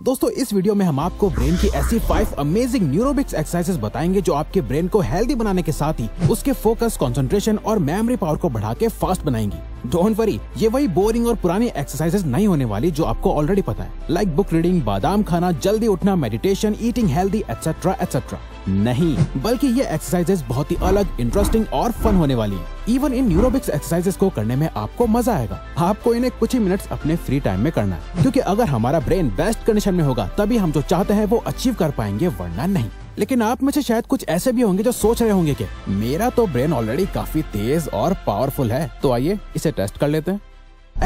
दोस्तों इस वीडियो में हम आपको ब्रेन की ऐसी 5 अमेजिंग न्यूरोबिक्स एक्सरसाइजेस बताएंगे जो आपके ब्रेन को हेल्दी बनाने के साथ ही उसके फोकस, कंसंट्रेशन और मेमोरी पावर को बढ़ा के फास्ट बनाएंगी। डोंट वरी, ये वही बोरिंग और पुरानी एक्सरसाइजेस नहीं होने वाली जो आपको ऑलरेडी पता है, लाइक बुक रीडिंग, बादाम खाना, जल्दी उठना, meditation, eating healthy etcetera etcetera. नहीं, बल्कि ये एक्सरसाइजेस बहुत ही अलग, इंटरेस्टिंग और फन होने वाली है। इवन इन न्यूरोबिक्स एक्सरसाइजेस को करने में आपको मजा आएगा। आपको इन्हें कुछ ही मिनट्स अपने फ्री टाइम में करना है, क्योंकि अगर हमारा ब्रेन बेस्ट कंडीशन में होगा तभी हम जो चाहते हैं वो अचीव कर पाएंगे, वरना नहीं। लेकिन आप में से शायद कुछ ऐसे भी होंगे जो सोच रहे होंगे कि मेरा तो ब्रेन ऑलरेडी काफी तेज और पावरफुल है, तो आइए इसे टेस्ट कर लेते हैं।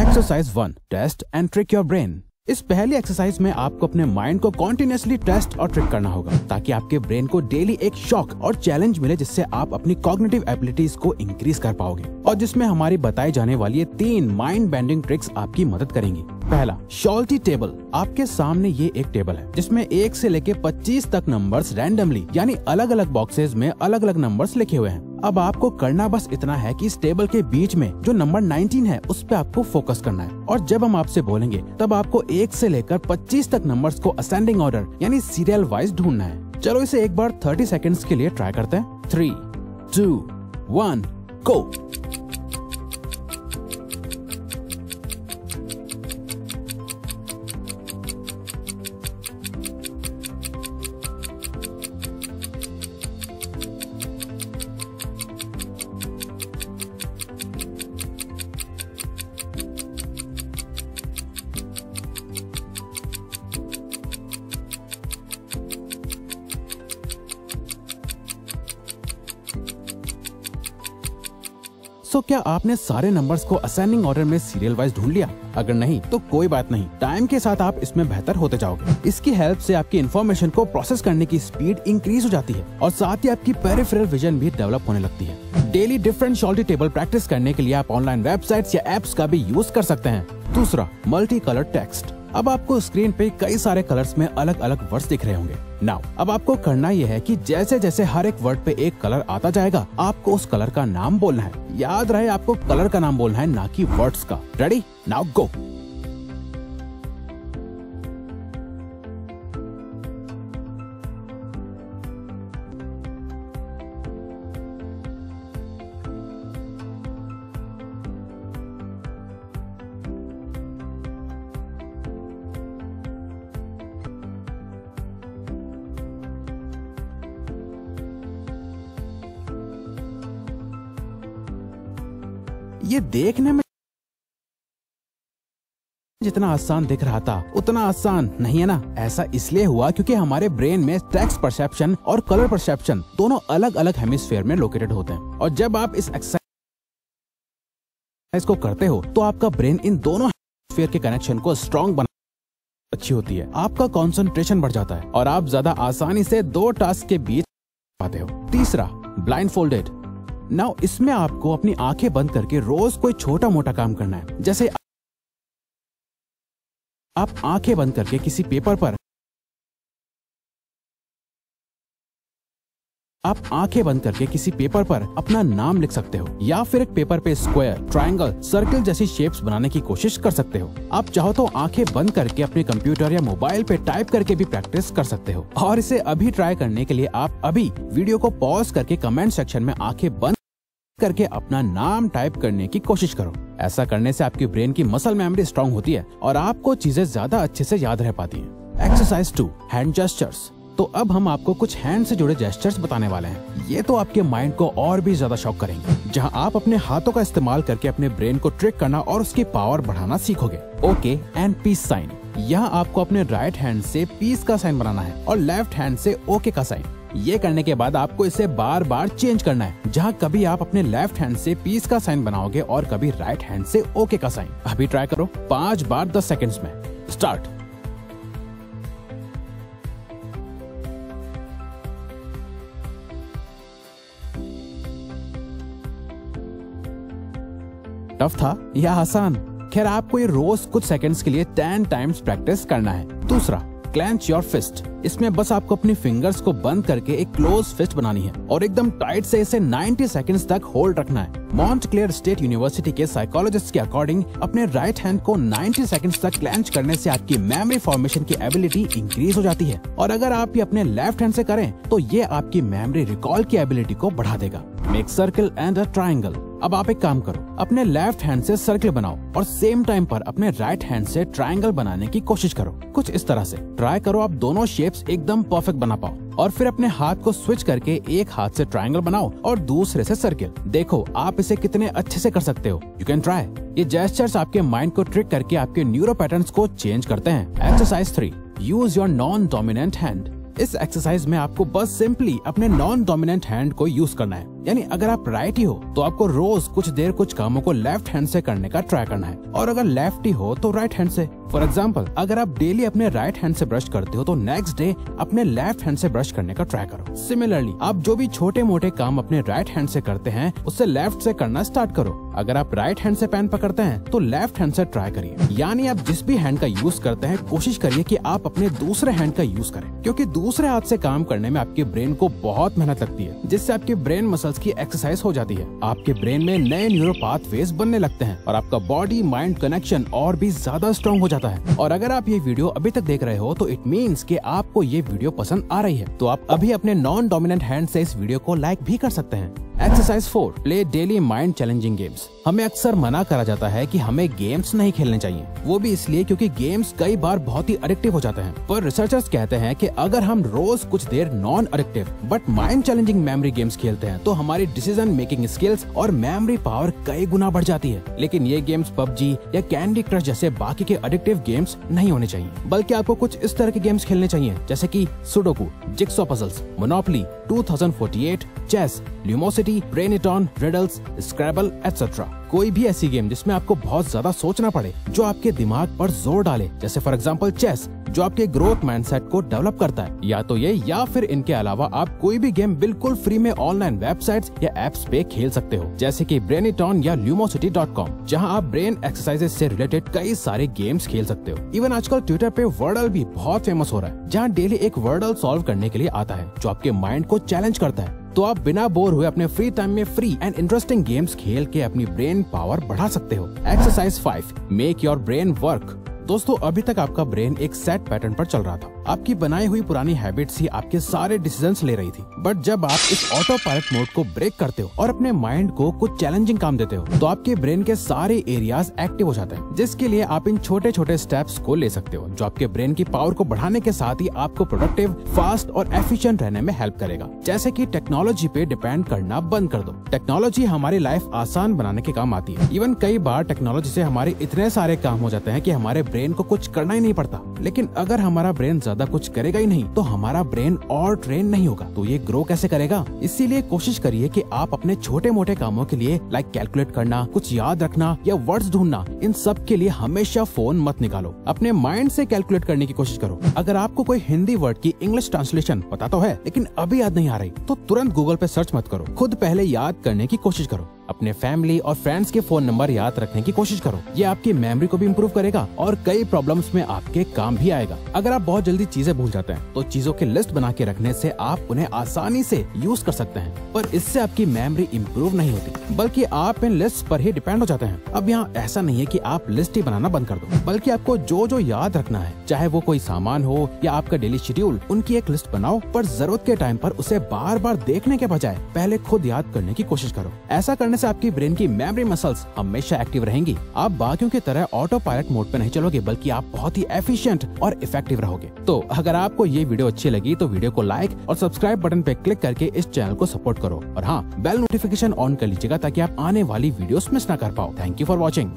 Exercise 1, test and trick your brain. इस पहली एक्सरसाइज में आपको अपने माइंड को कॉन्टिन्यूसली टेस्ट और ट्रिक करना होगा, ताकि आपके ब्रेन को डेली एक शॉक और चैलेंज मिले, जिससे आप अपनी कॉग्निटिव एबिलिटीज को इंक्रीज कर पाओगे, और जिसमें हमारी बताई जाने वाली ये 3 माइंड बेंडिंग ट्रिक्स आपकी मदद करेंगी। पहला, शॉल्टी टेबल। आपके सामने ये एक टेबल है जिसमें 1 से लेके 25 तक नंबर्स रैंडमली यानी अलग अलग बॉक्सेस में अलग अलग नंबर्स लिखे हुए हैं। अब आपको करना बस इतना है कि इस टेबल के बीच में जो नंबर 19 है उस पे आपको फोकस करना है, और जब हम आपसे बोलेंगे तब आपको 1 से लेकर 25 तक नंबर्स को असेंडिंग ऑर्डर यानी सीरियल वाइज ढूंढना है। चलो इसे एक बार 30 सेकेंड्स के लिए ट्राई करते हैं। 3, 2, 1, गो। तो क्या आपने सारे नंबर्स को असेंडिंग ऑर्डर में सीरियल वाइज ढूंढ लिया? अगर नहीं तो कोई बात नहीं, टाइम के साथ आप इसमें बेहतर होते जाओगे। इसकी हेल्प से आपकी इन्फॉर्मेशन को प्रोसेस करने की स्पीड इंक्रीज हो जाती है, और साथ ही आपकी पेरिफेरल विजन भी डेवलप होने लगती है। डेली डिफरेंट शॉल्टी टेबल प्रैक्टिस करने के लिए आप ऑनलाइन वेबसाइट्स या एप्स का भी यूज कर सकते हैं। दूसरा, मल्टी कलर टेक्स्ट। अब आपको स्क्रीन पे कई सारे कलर्स में अलग अलग वर्ड्स दिख रहे होंगे। नाउ अब आपको करना यह है कि जैसे जैसे हर एक वर्ड पे एक कलर आता जाएगा, आपको उस कलर का नाम बोलना है। याद रहे, आपको कलर का नाम बोलना है, ना कि वर्ड्स का। रेडी? Now go. ये देखने में जितना आसान दिख रहा था उतना आसान नहीं है ना। ऐसा इसलिए हुआ क्योंकि हमारे ब्रेन में टेक्स्ट परसेप्शन और कलर परसेप्शन दोनों अलग अलग हेमिस्फीयर में लोकेटेड होते हैं, और जब आप इस एक्सरसाइज को करते हो तो आपका ब्रेन इन दोनों हेमिस्फीयर के कनेक्शन को स्ट्रॉन्ग बना अच्छी होती है। आपका कंसंट्रेशन बढ़ जाता है और आप ज्यादा आसानी से 2 टास्क के बीच पाते हो। तीसरा, ब्लाइंडफोल्डेड। नाउ इसमें आपको अपनी आंखें बंद करके रोज कोई छोटा मोटा काम करना है। जैसे आप आंखें बंद करके किसी पेपर पर अपना नाम लिख सकते हो, या फिर एक पेपर पे स्क्वायर, ट्रायंगल, सर्कल जैसी शेप्स बनाने की कोशिश कर सकते हो। आप चाहो तो आंखें बंद करके अपने कंप्यूटर या मोबाइल पे टाइप करके भी प्रैक्टिस कर सकते हो। और इसे अभी ट्राई करने के लिए आप अभी वीडियो को पॉज करके कमेंट सेक्शन में आंखें बंद करके अपना नाम टाइप करने की कोशिश करो। ऐसा करने से आपकी ब्रेन की मसल मेमोरी स्ट्रांग होती है और आपको चीजें ज्यादा अच्छे से याद रह पाती हैं। Exercise 2, hand gestures. तो अब हम आपको कुछ हैंड से जुड़े जेस्चर्स बताने वाले हैं। ये तो आपके माइंड को और भी ज्यादा शॉक करेंगे, जहां आप अपने हाथों का इस्तेमाल करके अपने ब्रेन को ट्रिक करना और उसकी पावर बढ़ाना सीखोगे। Okay and peace sign. यहाँ आपको अपने राइट हैंड से पीस का साइन बनाना है और लेफ्ट हैंड से ओके का साइन। ये करने के बाद आपको इसे बार बार चेंज करना है, जहाँ कभी आप अपने लेफ्ट हैंड से पीस का साइन बनाओगे और कभी राइट हैंड से ओके का साइन। अभी ट्राई करो 5 बार 10 सेकेंड्स में। स्टार्ट। टफ था या आसान? खैर, आपको ये रोज कुछ सेकंड्स के लिए 10 टाइम्स प्रैक्टिस करना है। दूसरा, क्लेंच योर फिस्ट। इसमें बस आपको अपनी फिंगर्स को बंद करके एक क्लोज फिस्ट बनानी है और एकदम टाइट से इसे 90 सेकंड्स तक होल्ड रखना है। मॉन्टक्लेयर स्टेट यूनिवर्सिटी के साइकोलॉजिस्ट के अकॉर्डिंग अपने राइट हैंड को 90 सेकंड्स तक क्लेंच करने से आपकी मेमोरी फॉर्मेशन की एबिलिटी इंक्रीज हो जाती है और अगर आप ये अपने लेफ्ट हैंड से करें तो ये आपकी मेमोरी रिकॉल की एबिलिटी को बढ़ा देगा। Make circle and a triangle. अब आप एक काम करो, अपने लेफ्ट हैंड से सर्कल बनाओ और सेम टाइम पर अपने राइट हैंड से ट्रायंगल बनाने की कोशिश करो। कुछ इस तरह से ट्राई करो आप दोनों शेप्स एकदम परफेक्ट बना पाओ और फिर अपने हाथ को स्विच करके एक हाथ से ट्रायंगल बनाओ और दूसरे से सर्कल। देखो आप इसे कितने अच्छे से कर सकते हो। You can try. ये जेस्चर्स आपके माइंड को ट्रिक करके आपके न्यूरो पैटर्न्स को चेंज करते हैं। Exercise 3, use your non dominant hand. इस एक्सरसाइज में आपको बस सिंपली अपने नॉन डोमिनेंट हैंड को यूज करना है। यानी अगर आप राइटी हो तो आपको रोज कुछ देर कुछ कामों को लेफ्ट हैंड से करने का ट्राई करना है और अगर लेफ्टी हो तो राइट हैंड से। फॉर एग्जाम्पल, अगर आप डेली अपने राइट हैंड से ब्रश करते हो तो नेक्स्ट डे अपने लेफ्ट हैंड से ब्रश करने का ट्राई करो। सिमिलरली आप जो भी छोटे मोटे काम अपने राइट हैंड से करते हैं उससे लेफ्ट से करना स्टार्ट करो। अगर आप राइट हैंड से पेन पकड़ते हैं तो लेफ्ट हैंड से ट्राई करिए। यानी आप जिस भी हैंड का यूज करते हैं कोशिश करिए कि आप अपने दूसरे हैंड का यूज करें, क्योंकि दूसरे हाथ से काम करने में आपके ब्रेन को बहुत मेहनत लगती है, जिससे आपके ब्रेन मसल्स की एक्सरसाइज हो जाती है। आपके ब्रेन में नए न्यूरो पाथवेज बनने लगते हैं और आपका बॉडी माइंड कनेक्शन और भी ज्यादा स्ट्रॉन्ग हो जाता है। और अगर आप ये वीडियो अभी तक देख रहे हो तो इट मीन्स कि आपको ये वीडियो पसंद आ रही है, तो आप अभी अपने नॉन डोमिनेंट हैंड से इस वीडियो को लाइक भी कर सकते हैं। Exercise 4, play daily mind challenging games. हमें अक्सर मना करा जाता है कि हमें गेम्स नहीं खेलने चाहिए, वो भी इसलिए क्योंकि गेम्स कई बार बहुत ही एडिक्टिव हो जाते हैं। पर रिसर्चर्स कहते हैं कि अगर हम रोज कुछ देर non addictive but mind challenging memory games खेलते हैं तो हमारी डिसीजन मेकिंग स्किल्स और मेमोरी पावर कई गुना बढ़ जाती है। लेकिन ये गेम्स पबजी या कैंडी क्रश जैसे बाकी के एडिक्टिव गेम्स नहीं होने चाहिए, बल्कि आपको कुछ इस तरह के गेम्स खेलने चाहिए जैसे कि Sudoku, jigsaw puzzles, Monopoly, 2048, chess, Lumosity, Brainiton, riddles, scrabble etcetera. कोई भी ऐसी गेम जिसमें आपको बहुत ज्यादा सोचना पड़े, जो आपके दिमाग पर जोर डाले, जैसे फॉर एग्जांपल चेस, जो आपके ग्रोथ माइंडसेट को डेवलप करता है। या तो ये या फिर इनके अलावा आप कोई भी गेम बिल्कुल फ्री में ऑनलाइन वेबसाइट्स या एप्स पे खेल सकते हो, जैसे कि ब्रेनिटॉन या lumosity.com, जहां आप ब्रेन एक्सरसाइजेज से रिलेटेड कई सारे गेम्स खेल सकते हो। इवन आजकल ट्विटर पे वर्डल भी बहुत फेमस हो रहा है, जहां डेली एक वर्डल सॉल्व करने के लिए आता है जो आपके माइंड को चैलेंज करता है। तो आप बिना बोर हुए अपने फ्री टाइम में फ्री एंड इंटरेस्टिंग गेम्स खेल के अपनी ब्रेन पावर बढ़ा सकते हो। Exercise 5, make your brain work. दोस्तों, अभी तक आपका ब्रेन एक सेट पैटर्न पर चल रहा था। आपकी बनाई हुई पुरानी हैबिट्स ही आपके सारे डिसीजंस ले रही थी। बट जब आप इस ऑटो पायलट मोड को ब्रेक करते हो और अपने माइंड को कुछ चैलेंजिंग काम देते हो, तो आपके ब्रेन के सारे एरियाज एक्टिव हो जाते हैं, जिसके लिए आप इन छोटे छोटे स्टेप्स को ले सकते हो, जो आपके ब्रेन की पावर को बढ़ाने के साथ ही आपको प्रोडक्टिव, फास्ट और एफिशिएंट रहने में हेल्प करेगा। जैसे कि टेक्नोलॉजी पे डिपेंड करना बंद कर दो। टेक्नोलॉजी हमारी लाइफ आसान बनाने के काम आती है। इवन कई बार टेक्नोलॉजी से हमारे इतने सारे काम हो जाते हैं कि हमारे ब्रेन को कुछ करना ही नहीं पड़ता। लेकिन अगर हमारा ब्रेन ज्यादा कुछ करेगा ही नहीं तो हमारा ब्रेन और ट्रेन नहीं होगा, तो ये ग्रो कैसे करेगा? इसीलिए कोशिश करिए कि आप अपने छोटे मोटे कामों के लिए लाइक कैलकुलेट करना, कुछ याद रखना या वर्ड्स ढूंढना, इन सब के लिए हमेशा फोन मत निकालो। अपने माइंड से कैलकुलेट करने की कोशिश करो। अगर आपको कोई हिंदी वर्ड की इंग्लिश ट्रांसलेशन पता तो है लेकिन अभी याद नहीं आ रही, तो तुरंत गूगल पे सर्च मत करो, खुद पहले याद करने की कोशिश करो। अपने फैमिली और फ्रेंड्स के फोन नंबर याद रखने की कोशिश करो। ये आपकी मेमोरी को भी इम्प्रूव करेगा और कई प्रॉब्लम्स में आपके काम भी आएगा। अगर आप बहुत जल्दी चीजें भूल जाते हैं तो चीजों की लिस्ट बना के रखने से आप उन्हें आसानी से यूज कर सकते हैं, पर इससे आपकी मेमोरी इम्प्रूव नहीं होती, बल्कि आप इन लिस्ट पर ही डिपेंड हो जाते हैं। अब यहाँ ऐसा नहीं है कि आप लिस्ट ही बनाना बंद कर दो, बल्कि आपको जो जो याद रखना है, चाहे वो कोई सामान हो या आपका डेली शेड्यूल, उनकी एक लिस्ट बनाओ। पर जरूरत के टाइम पर उसे बार बार देखने के बजाय पहले खुद याद करने की कोशिश करो। ऐसा करने से आपकी ब्रेन की मेमोरी मसल्स हमेशा एक्टिव रहेंगी। आप बाकियों की तरह ऑटो पायलट मोड पे नहीं चलोगे, बल्कि आप बहुत ही एफिशिएंट और इफेक्टिव रहोगे। तो अगर आपको ये वीडियो अच्छी लगी तो वीडियो को लाइक और सब्सक्राइब बटन पे क्लिक करके इस चैनल को सपोर्ट करो। और हाँ, बेल नोटिफिकेशन ऑन कर लीजिएगा ताकि आप आने वाली वीडियोस मिस ना कर पाओ। Thank you for watching.